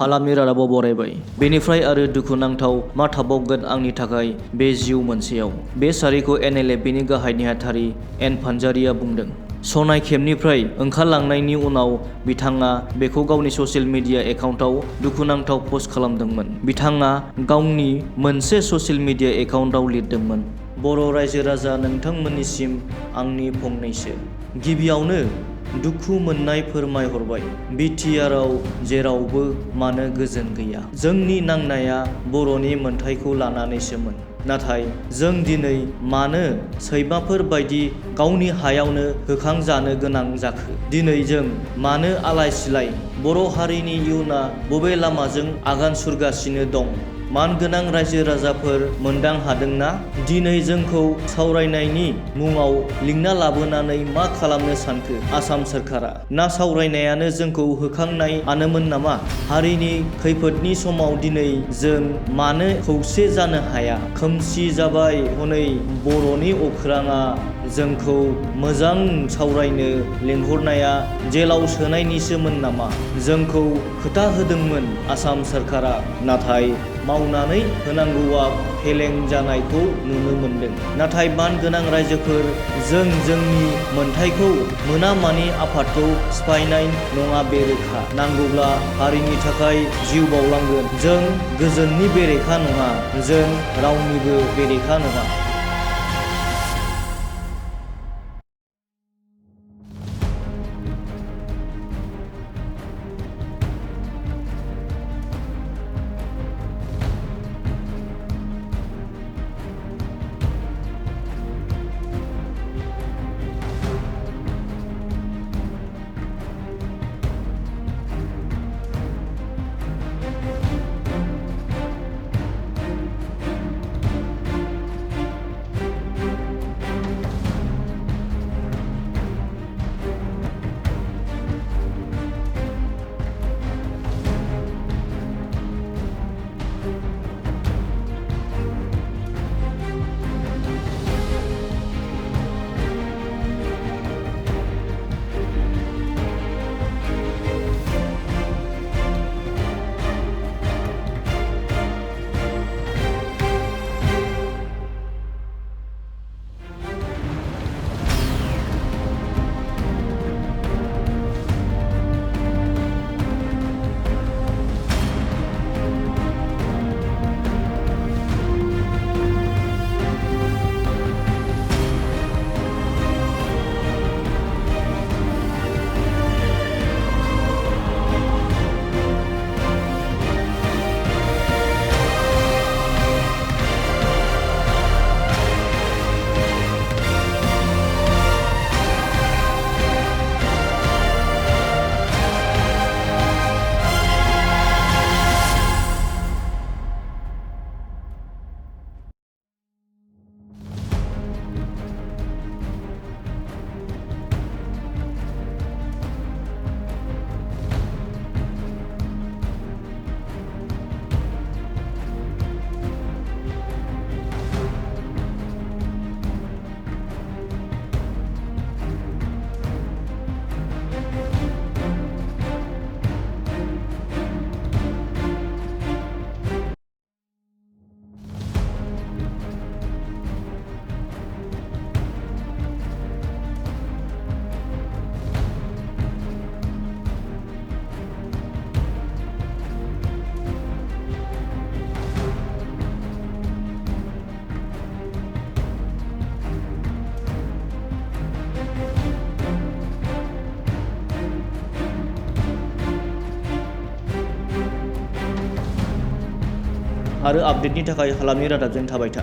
हालामनि रादाबाव बरायबाय। बेनिफ्राय आरो दुखुनांथाव मा थाबावगोन आंनि थाखाय बे जिउ मोनसेयाव। बे सारिखौ NLFनि गाहाय नेहाथारि एन फानजारिया बुंदों। सनाय केम्पनिफ्राय ओंखारलांनायनि उनाव बिथाङा बेखौ गावनि ससियेल मिडिया एकाउन्टआव दुखुनांथाव पस्ट खालामदोंमोन। बिथाङा गावनि मोनसे ससियेल मिडिया एकाउन्टआव लिरदोंमोन, बर' रायजो राजा नोंथांमोननिसिम आंनि फंनैसो गिबियावनो दुखु मोननाय फोरमायहरबाय। BTRआव जेरावबो मानो गोजोन गैया। जोंनि नांनाया बर'नि मोनथायखौ लानानैसोमोन। नाथाय जों दिनै मानो सैमाफोर बायदि गावनि हायावनो होखांजानो गोनां जाखो? दिनै जों मानो आलाय सिलाय? बर' हारिनि इयुना बबे लामाजों आगान सुरगासिनो दं? मानगोनां रायजो राजाफोर मोनदां हादोंना? दिनै जोंखौ सावरायनायनि मुङाव लिंना लाबोनानै मा खालामनो सानखो आसाम सोरखारा? ना सावरायनायानो जोंखौ होखांनायानोमोन नामा? हारिनि खैफोदनि समाव दिनै जों मानो खौसे जानो हाया? खोमसि जाबाय हनै बर'नि अख्राङा जोंखौ मोजां सावरायनो लिंहरनाया जेलाव सोनायनिसोमोन नामा? जोंखौ खोथा होदोंमोन आसाम सोरखारा, नाथाय मावनानै होनांगौआ फेलें जानायखौ नुनो मोनदों। नाथाय मानगोनां रायजोफोर, जों जोंनि मोनथायखौ मोनामानि आफादखौ सिफायनाय नङा बे रोखा। नांगौब्ला हारिनि थाखाय जिउ बावलांगोन। जों गोजोननि बेरेखा नङा, जों रावनिबो बेरेखा नङा। आरो आपडेटनि थाखाय हालामनि रादाबजों थाबाय था।